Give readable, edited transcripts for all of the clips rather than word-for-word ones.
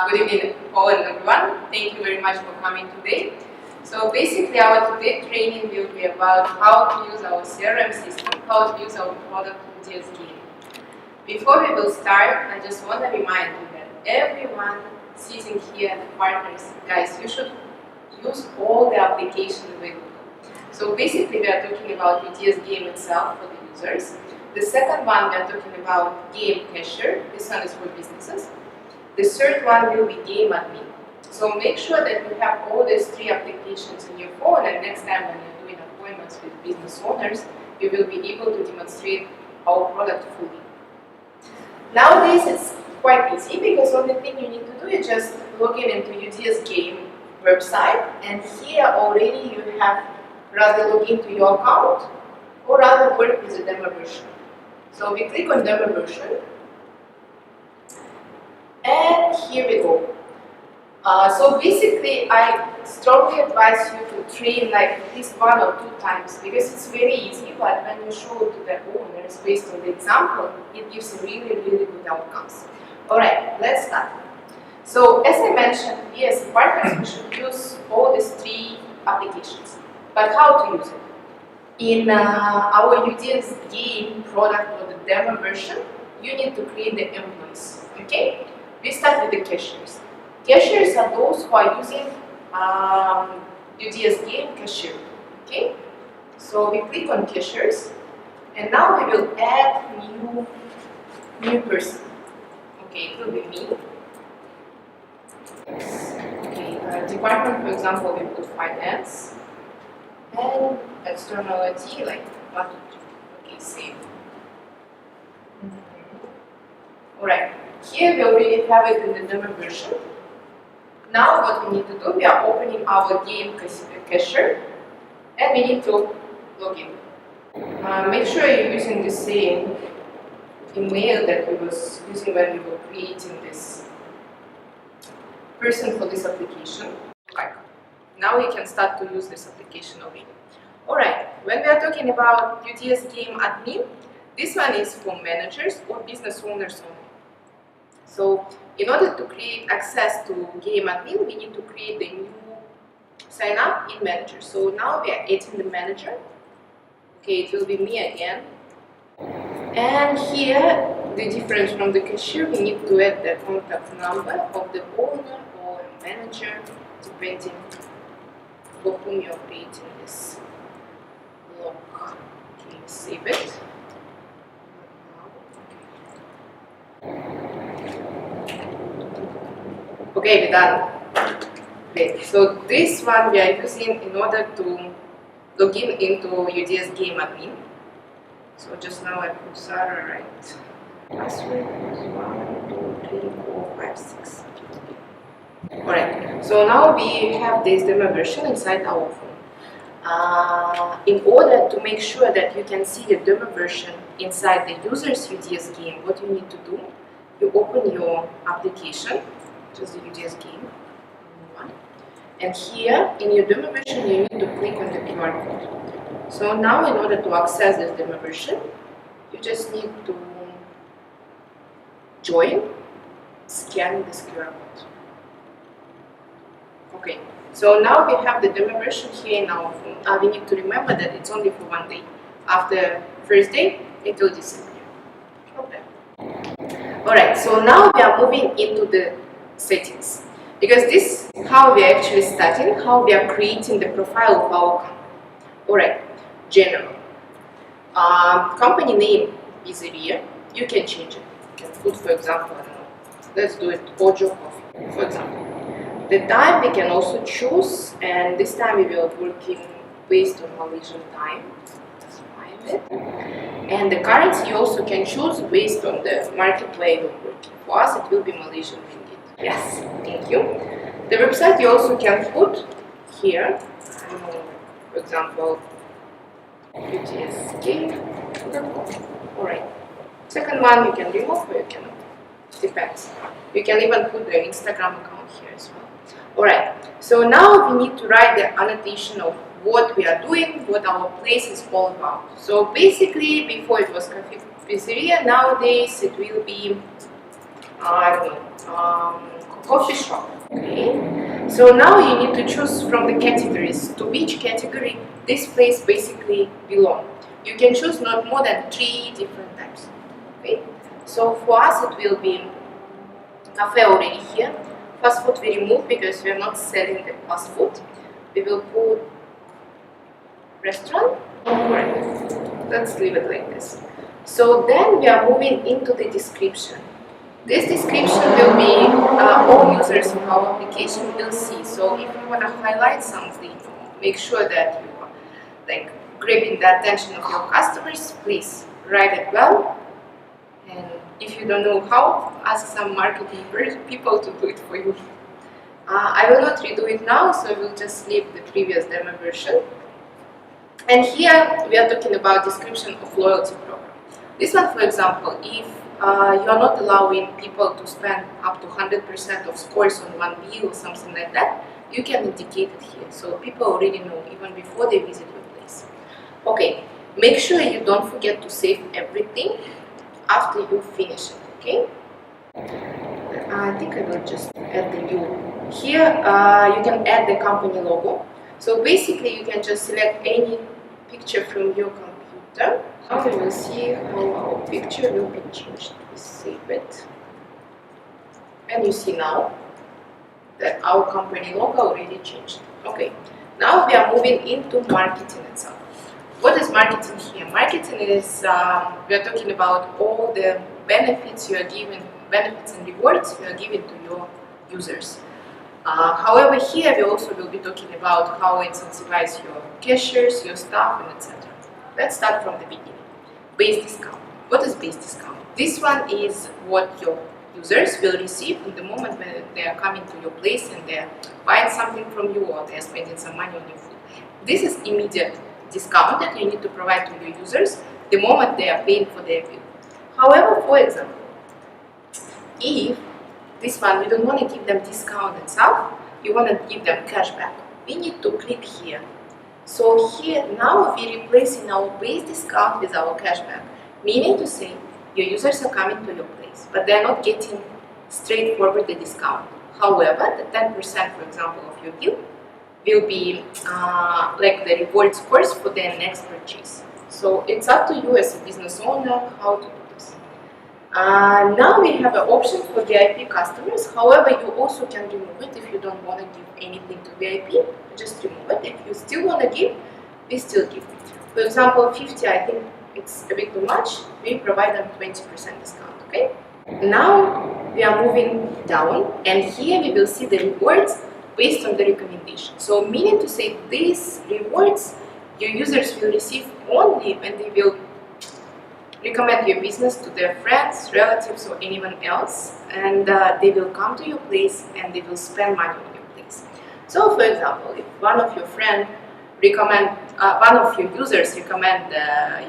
Good evening all and everyone. Thank you very much for coming today. So basically our today training will be about how to use our CRM system, how to use our product UDS GAME. Before we will start, I just want to remind you that everyone sitting here, the partners, guys, you should use all the applications available. So basically we are talking about UDS GAME itself for the users. The second one we are talking about Game Cashier. This one is for businesses. The third one will be Game Admin. So make sure that you have all these three applications in your phone, and next time when you're doing appointments with business owners, you will be able to demonstrate our product fully. Nowadays it's quite easy because only thing you need to do is just log in into UDS GAME website, and here already you have rather log into your account or rather work with the demo version. So we click on demo version. And here we go. So basically, I strongly advise you to train like at least 1 or 2 times because it's very easy, but when you show it to the owners based on the example, it gives really good outcomes. Alright, let's start. So as I mentioned, we as partners, we should use all these 3 applications. But how to use it? In our UDS GAME product or the demo version, you need to create the employees. Okay? We start with the cashiers. Cashiers are those who are using UDS GAME Cashier. Okay? So we click on cashiers, and now we will add new person. Okay, it will be me. Okay, department, for example, we put finance, and externality like 1 to 2. Okay, save. Alright. Here we already have it in the demo version. Now what we need to do, we are opening our game cashier and we need to log in. Make sure you're using the same email that we was using when we were creating this person for this application. Okay. Now we can start to use this application already. Alright, when we are talking about UDS GAME Admin, this one is for managers or business owners only. So, in order to create access to Game Admin, we need to create the new sign up in Manager. So now we are adding the manager. Okay, it will be me again. And here, the difference from the cashier, we need to add the contact number of the owner or manager, depending for whom you are creating this log. Okay, save it. Okay, we're done. Great. So this one we are using in order to log in into UDS GAME Admin. So just now I put ZARA right. Password is 1, 2, 3, 4, 5, 6. Alright. So now we have this demo version inside our phone. In order to make sure that you can see the demo version inside the user's UDS GAME, what you need to do, you open your application. Just the UDS GAME one, and here in your demo version you need to click on the QR code. So now in order to access this demo version, you just need to join, scan this QR code. Okay, so now we have the demo version here in our phone. We need to remember that it's only for 1 day. After first day, it will disappear. Okay. Alright, so now we are moving into the settings, because this is how we are actually starting, how we are creating the profile of our company. Alright, general. Company name is here. You can change it. You can put, for example, I don't know, let's do it Ojo Coffee, for example. The time we can also choose, and this time we will be working based on Malaysian time. Let's find it. And the currency you also can choose based on the market where you're working. For us, it will be Malaysian ringgit. Yes, thank you. The website you also can put here, for example, UDSGame.com. Alright. Second one you can remove or you cannot. Depends. You can even put the Instagram account here as well. Alright. So now we need to write the annotation of what we are doing, what our place is all about. So basically, before it was pizzeria, nowadays it will be, I don't know, coffee shop. Okay. So now you need to choose from the categories to which category this place basically belongs. You can choose not more than 3 different types. Okay. So for us it will be cafe already here. Fast food we remove because we are not selling the fast food. We will put restaurant. Alright, let's leave it like this. So then we are moving into the description. This description will be all users of our application will see. So if you want to highlight something, make sure that you are like grabbing the attention of your customers, please write it well. And if you don't know how, ask some marketing people to do it for you. I will not redo it now, so I will just leave the previous demo version. And here we are talking about description of loyalty program. This one, for example, if you are not allowing people to spend up to 100% of scores on one bill or something like that, you can indicate it here, so people already know even before they visit your place. Okay, make sure you don't forget to save everything after you finish it, okay? I think I will just add the new. Here you can add the company logo. So basically you can just select any picture from your computer. Now we will see how our picture will be changed. We save it. And you see now that our company logo already changed. Okay, now we are moving into marketing itself. What is marketing here? Marketing is, we are talking about all the benefits you are giving, benefits and rewards you are giving to your users. However, here we also will be talking about how it incentivizes your cashiers, your staff, and etc. Let's start from the beginning. Base discount. What is base discount? This one is what your users will receive in the moment when they are coming to your place and they are buying something from you or they are spending some money on your food. This is immediate discount that you need to provide to your users the moment they are paying for their bill. However, for example, if this one we don't want to give them discount itself, you want to give them cashback, we need to click here. So here now we're replacing our base discount with our cashback, meaning to say your users are coming to your place, but they are not getting straightforward the discount. However, the 10%, for example, of your bill will be like the reward scores for their next purchase. So it's up to you as a business owner how to do this. Now we have an option for VIP customers. However, you also can remove it if you don't want to give anything to VIP. Just remove it. If you still want to give, we still give it. For example, 50, I think it's a bit too much. We provide them 20% discount. Okay. Now we are moving down, and here we will see the rewards based on the recommendation. So meaning to say these rewards your users will receive only when they will recommend your business to their friends, relatives, or anyone else, and they will come to your place and they will spend money on your place. So for example, if one of your friends one of your users recommend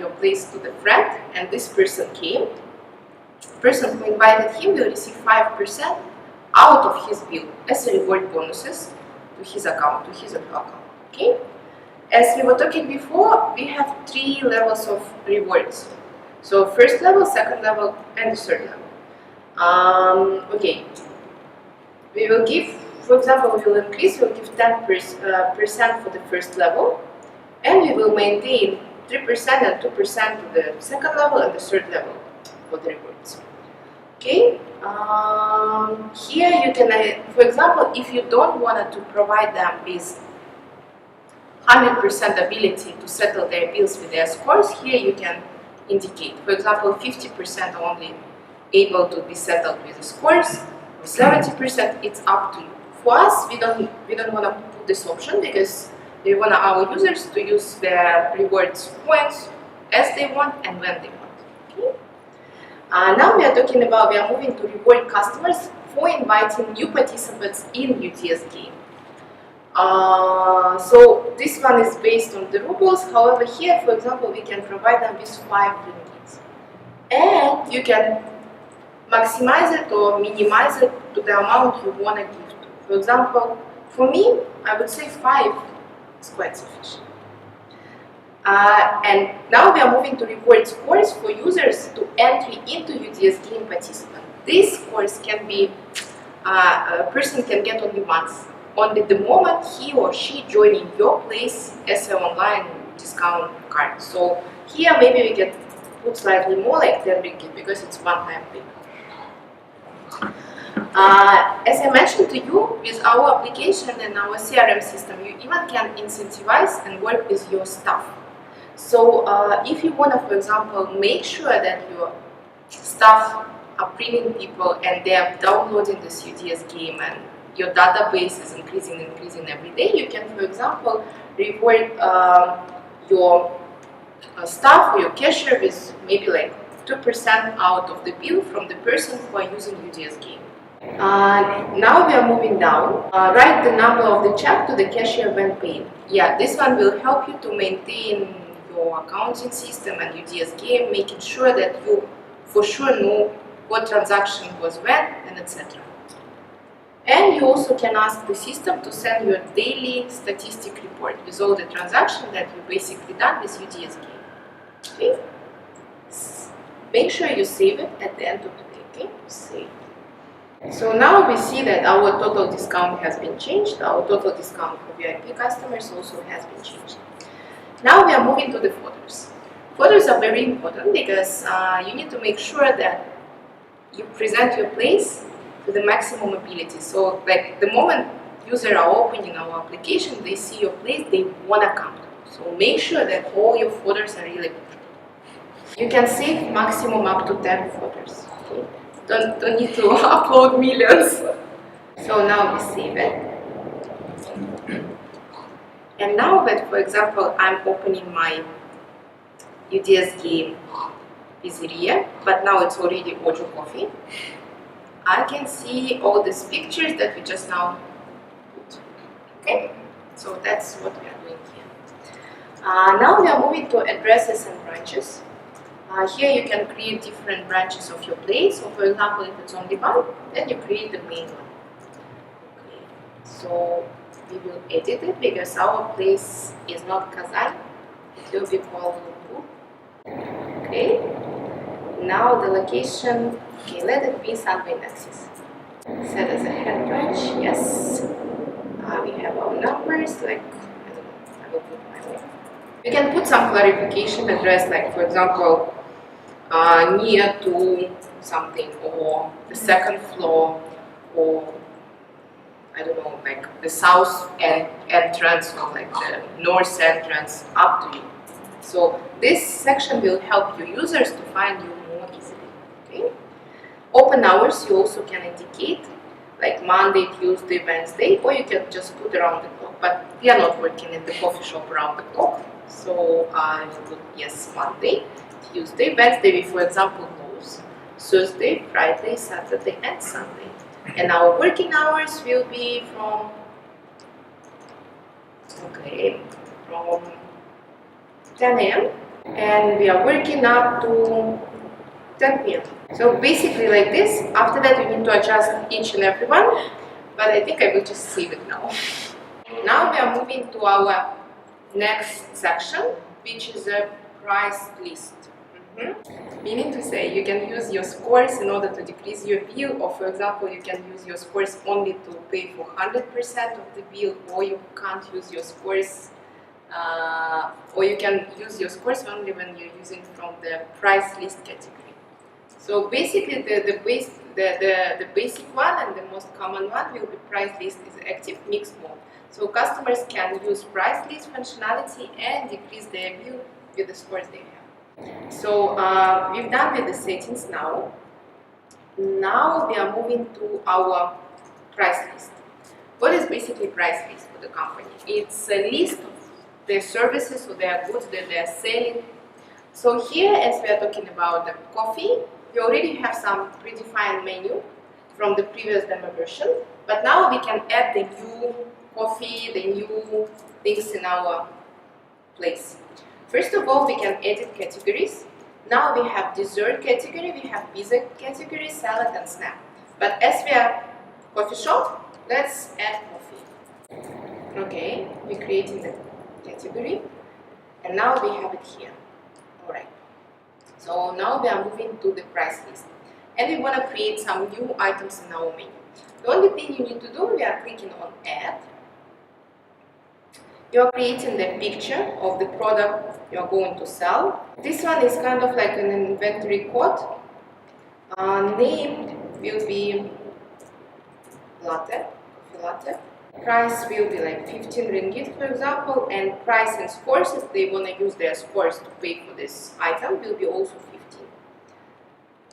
your place to the friend and this person came, the person who invited him will receive 5% out of his bill as a reward bonuses to his account, to his or her account. Okay? As we were talking before, we have 3 levels of rewards. So first level, second level, and the third level. Okay. We will give, for example, we will increase, we will give 10% for the first level, and we will maintain 3% and 2% to the second level and the third level for the rewards. Okay. Here you can, for example, if you don't want to provide them with 100% ability to settle their bills with their scores, here you can indicate. For example, 50% only able to be settled with the scores, or 70%, it's up to you. For us, we don't want to put this option because we want our users to use their rewards points as they want and when they want. Okay? Now we are moving to reward customers for inviting new participants in UDS game. So this one is based on the rubles. However, here, for example, we can provide them with 5 ringgits, and you can maximize it or minimize it to the amount you want to give to. For example, for me, I would say 5 is quite sufficient. And now we are moving to reward scores for users to entry into UDS game participant. These scores can be a person can get only once. Only the moment he or she joining your place as an online discount card. So here maybe we can put slightly more, like 10 ringgit, because it's one-time thing. As I mentioned to you, with our application and our CRM system, you even can incentivize and work with your staff. So if you want to, for example, make sure that your staff are bringing people and they are downloading this UDS game and your database is increasing every day, you can, for example, reward your staff or your cashier with maybe like 2% out of the bill from the person who are using UDS game. Now we are moving down. Write the number of the check to the cashier when paid. Yeah, this one will help you to maintain your accounting system and UDS game, making sure that you for sure know what transaction was when and etc. And you also can ask the system to send you a daily statistic report with all the transactions that you basically done with UDS game. Okay? Make sure you save it at the end of the day. Okay? Save. So now we see that our total discount has been changed. Our total discount for VIP customers also has been changed. Now we are moving to the folders. Folders are very important because you need to make sure that you present your place to the maximum ability. So like the moment users are opening our application, they see your place, they want to come. So make sure that all your folders are really good. You can save maximum up to 10 folders. Okay? Don't need to upload millions. So now we save it. And now that, for example, I'm opening my UDS game pizzeria, but now it's already Ojo Coffee, I can see all these pictures that we just now put. Okay, so that's what we are doing here. Now we are moving to addresses and branches. Here you can create different branches of your place. So for example, if it's only one, then you create the main one. Okay. So we will edit it because our place is not Kazan, it will be Kuala Lumpur. Okay. Now the location, okay, let it be Sunway Nexus. Set as a head branch, yes. We have our numbers, like, I don't know, I will put my own. We can put some clarification address, like for example, near to something, or the second floor, or I don't know, like the south entrance, or like the north entrance, up to you. So this section will help your users to find you more easily. Okay? Open hours you also can indicate, like Monday, Tuesday, Wednesday, or you can just put around the clock. But we are not working in the coffee shop around the clock, so I will put yes, Monday, Tuesday, Wednesday we, for example, close, Thursday, Friday, Saturday, and Sunday. And our working hours will be from, okay, from 10 a.m. and we are working up to 10 p.m. So basically like this. After that you need to adjust each and every one, but I think I will just save it now. Now we are moving to our next section, which is a price list. Meaning to say, you can use your scores in order to decrease your bill, or for example, you can use your scores only to pay for 100% of the bill, or you can't use your scores, or you can use your scores only when you're using from the price list category. So basically, the basic one and the most common one will be price list is active mixed mode. So customers can use price list functionality and decrease their bill with the scores they have. So we've done with the settings now. Now we are moving to our price list. What is basically price list for the company? It's a list of their services or their goods that they are selling. So here, as we are talking about the coffee, we already have some predefined menu from the previous demo version, but now we can add the new coffee, the new things in our place. First of all, we can edit categories. Now we have dessert category, we have pizza category, salad and snack. But as we are coffee shop, let's add coffee. Okay, we're creating the category and now we have it here. Alright. So now we are moving to the price list. And we want to create some new items in our menu. The only thing you need to do, we are clicking on add. You're creating the picture of the product you're going to sell. This one is kind of like an inventory code. Name will be latte, coffee latte. Price will be like 15 ringgit, for example, and price and scores, if they want to use their scores to pay for this item, will be also 15,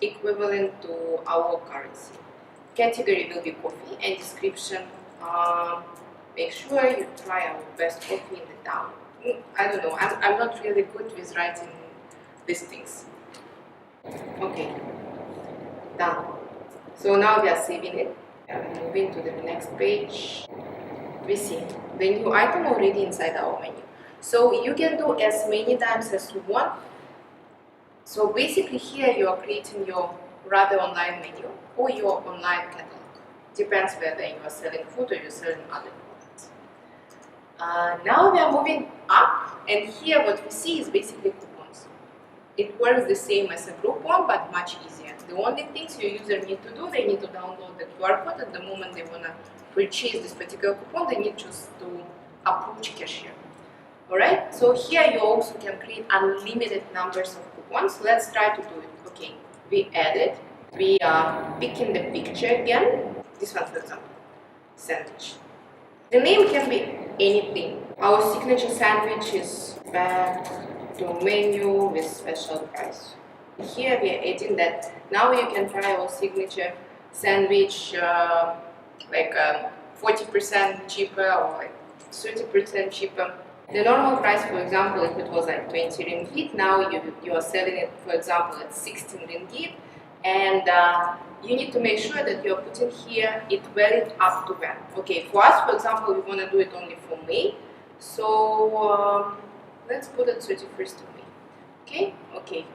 equivalent to our currency. Category will be coffee, and description, make sure you try our best coffee in the town. I don't know, I'm not really good with writing these things. Okay, done. So now we are saving it and moving to the next page. We see the new item already inside our menu. So you can do as many times as you want. So basically here you are creating your rather online menu or your online catalog. Depends whether you are selling food or you're selling other products. Now we are moving up, and here what we see is basically coupons. It works the same as a Groupon, but much easier. The only things your user need to do, they need to download the QR code at the moment they want to purchase this particular coupon, they need just to approach cashier. Alright, so here you also can create unlimited numbers of coupons. Let's try to do it. Okay, we added, we are picking the picture again. This one, for example, sandwich. The name can be anything. Our signature sandwich is back to menu with special price. Here we are adding that. Now you can try our signature sandwich like 40% cheaper or like 30% cheaper. The normal price, for example, if it was like 20 ringgit, now you are selling it, for example, at 16 ringgit, and you need to make sure that you are putting here it valid up to when. Okay, for us, for example, we want to do it only for May, so let's put it 31st of May. Okay, okay.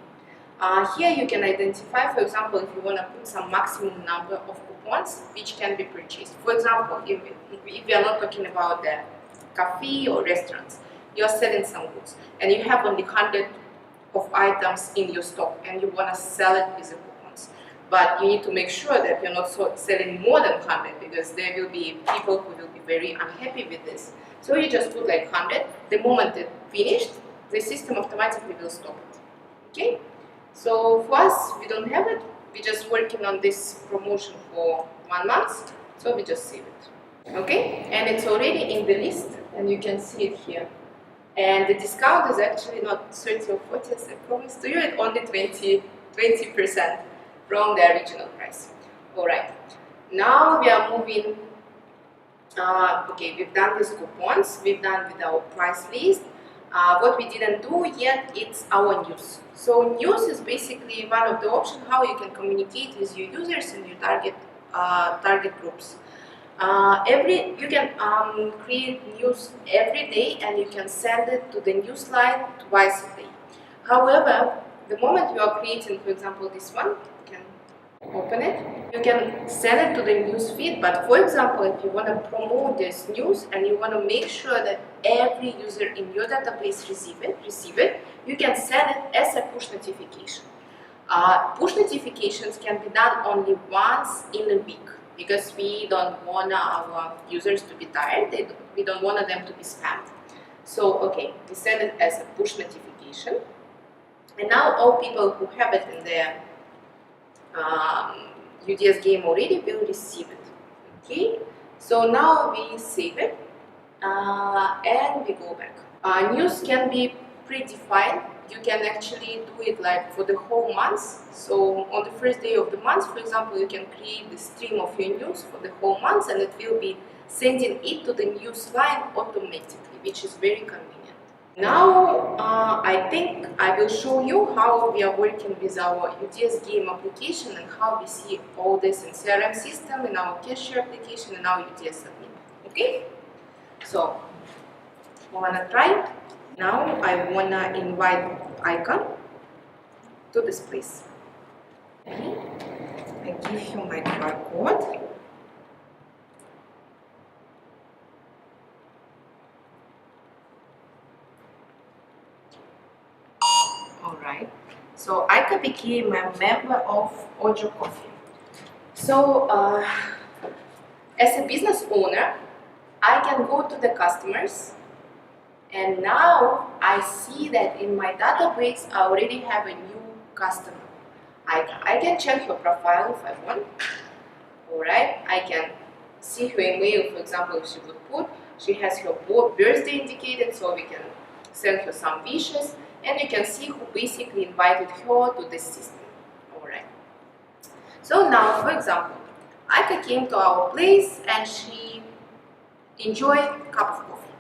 Here you can identify, for example, if you want to put some maximum number of coupons which can be purchased. For example, if we are not talking about the cafe or restaurants, you are selling some goods and you have only 100 of items in your stock and you want to sell it with the coupons. But you need to make sure that you're not selling more than 100, because there will be people who will be very unhappy with this. So you just put like 100. The moment it's finished, the system automatically will stop it. Okay? So for us, we don't have it. We're just working on this promotion for 1 month, so we just save it. Okay, and it's already in the list, and you can see it here. And the discount is actually not 30 or 40 as I promised to you, it's only 20% from the original price. Alright, now we are moving. Okay, we've done these coupons, we've done with our price list. What we didn't do yet, it's our news. So news is basically one of the options how you can communicate with your users and your target groups. You can create news every day and you can send it to the newsline twice a day. However, the moment you are creating, for example, this one, you can open it. You can send it to the news feed, but for example, if you want to promote this news and you want to make sure that every user in your database receive it, you can send it as a push notification. Push notifications can be done only once in a week, because we don't want our users to be tired, we don't want them to be spammed. So, okay, we send it as a push notification, and now all people who have it in their UDS game already will receive it. Okay, so now we save it and we go back. News can be predefined. You can actually do it like for the whole month. So on the first day of the month, for example, you can create the stream of your news for the whole month, and it will be sending it to the news line automatically, which is very convenient. Now I think I will show you how we are working with our UDS game application and how we see all this in CRM system, in our cashier application, and our UDS admin. Okay? So I wanna try. Now I wanna invite icon to this place. Okay. I give you my QR code. Alright. So Aika became a member of Ojo Coffee. So as a business owner, I can go to the customers, and now I see that in my database I already have a new customer. I can check her profile if I want. Alright, I can see her email, for example, if she would put, she has her birthday indicated, so we can send her some wishes, and you can see who basically invited her to this system. Alright. So now, for example, Aika came to our place and she enjoyed a cup of coffee.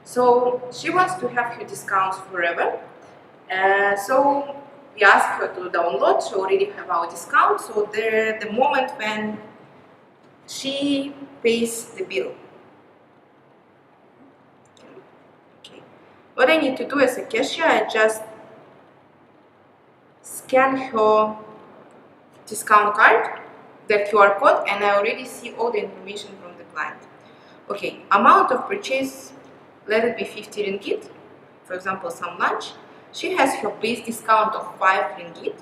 So she wants to have her discounts forever. So we asked her to download. She already have our discount. So the moment when she pays the bill. Okay. What I need to do as a cashier, I just scan her discount card, that QR code, and I already see all the information from the client. Okay, amount of purchase, let it be 50 ringgit, for example, some lunch. She has her base discount of 5 ringgit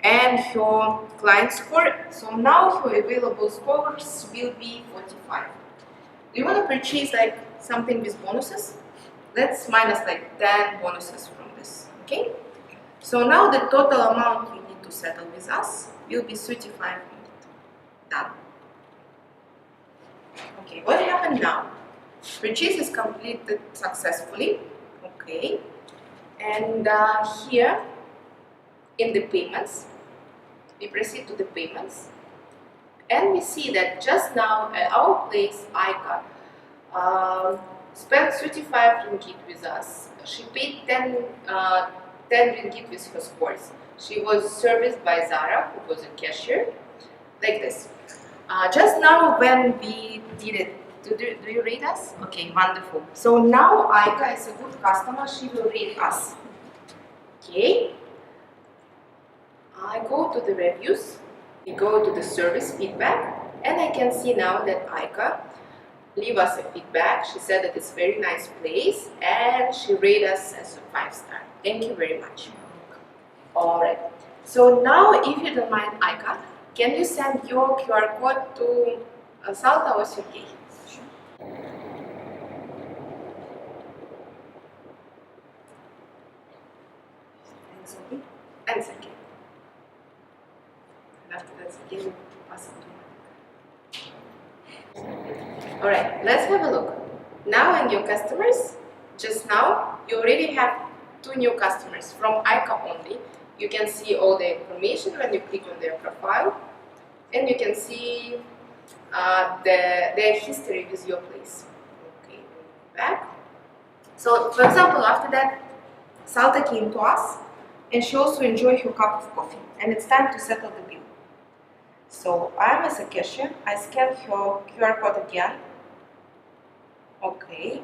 and her client score. So now her available scores will be 45. Do you want to purchase like something with bonuses? Let's minus like 10 bonuses from this, okay? So now the total amount you need to settle with us will be 35 ringgit. Done. Okay, what happened now? Purchase is completed successfully. Okay, and here in the payments, we proceed to the payments, and we see that just now at our place, Aika spent 35 ringgit with us. She paid 10 ringgit with her scores. She was serviced by Zara, who was a cashier, like this. Just now when we did it, do you rate us? Okay, wonderful. So now Aika is a good customer, she will rate us. Okay. I go to the reviews, we go to the service feedback, and I can see now that Aika leave us a feedback. She said that it's a very nice place and she rated us as a 5-star. Thank you very much. Alright. So now if you don't mind, Aika, can you send your QR code to Salta or Sergey? Sure. And Sergey. And after that, Sergey will pass it to Monica. Alright, let's have a look. Now in your customers, just now, you already have 2 new customers from Aika only. You can see all the information when you click on their profile, and you can see their history with your place. Okay, back. So, for example, after that, Salta came to us, and she also enjoyed her cup of coffee, and it's time to settle the bill. So, I am as a cashier, I scan her QR code again. Okay.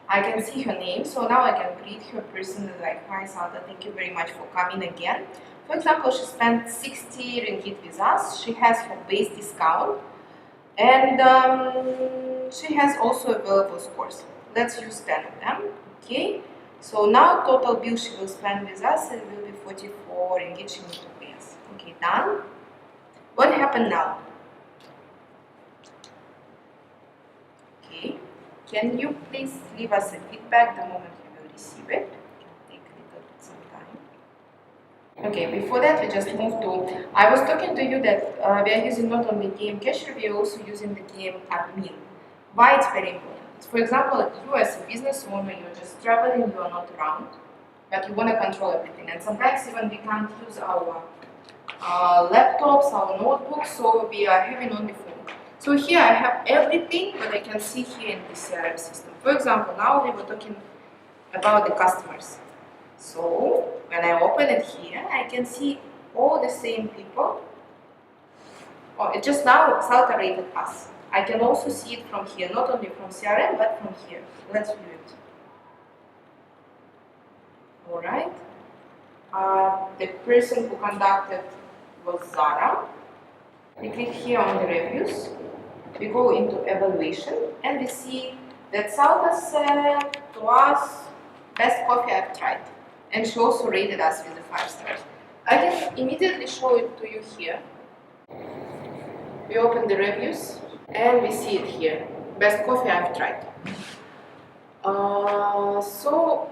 I can see her name, so now I can greet her personally like, hi Salta, thank you very much for coming again. For example, she spent 60 ringgit with us, she has her base discount, and she has also available scores. Let's use 10 of them, okay? So now total bill she will spend with us, it will be 44 ringgit she needs to pay us. Okay, done. What happened now? Okay. Can you please leave us a feedback the moment you will receive it? It will take a little bit some time. Okay, before that we just move to, I was talking to you that we are using not only game cashier, we are also using the game admin. Why it's very important? For example, you as a business owner, you're just traveling, you are not around, but you want to control everything. And sometimes even we can't use our laptops, our notebooks, so we are having on the phone. So here I have everything that I can see here in the CRM system. For example, now we were talking about the customers. So when I open it here, I can see all the same people. Oh, it just now Salta rated us. I can also see it from here, not only from CRM, but from here. Let's view it. Alright. The person who conducted was Zara. We click here on the reviews. We go into evaluation and we see that Salta said to us, best coffee I've tried. And she also rated us with the 5 stars. I can immediately show it to you here. We open the reviews and we see it here. Best coffee I've tried. So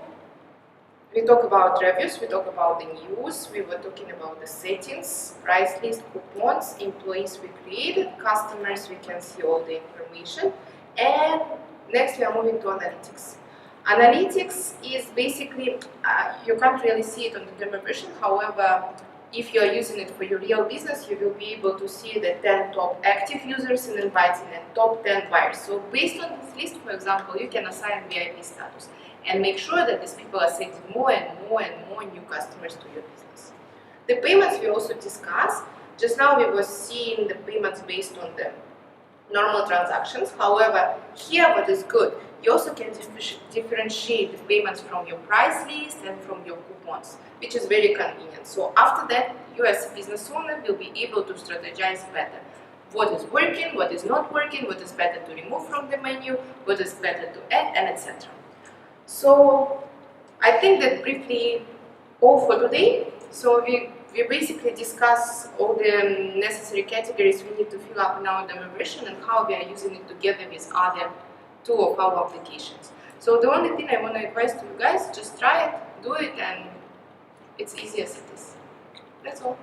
we talk about reviews, we talk about the news, we were talking about the settings, price list, coupons, employees we created, customers, we can see all the information. And next we are moving to analytics. Analytics is basically, you can't really see it on the demo version, however, if you are using it for your real business, you will be able to see the 10 top active users and inviting and top 10 buyers. So based on this list, for example, you can assign VIP status and make sure that these people are sending more and more and more new customers to your business. The payments we also discussed. Just now we were seeing the payments based on the normal transactions. However, here what is good, you also can differentiate the payments from your price list and from your coupons, which is very convenient. So after that, you as a business owner will be able to strategize better. What is working, what is not working, what is better to remove from the menu, what is better to add, and etc. So I think that briefly all for today. So we basically discuss all the necessary categories we need to fill up in our demo version and how we are using it together with other two of our applications. So the only thing I want to advise to you guys, just try it, do it, and it's easy as it is. That's all.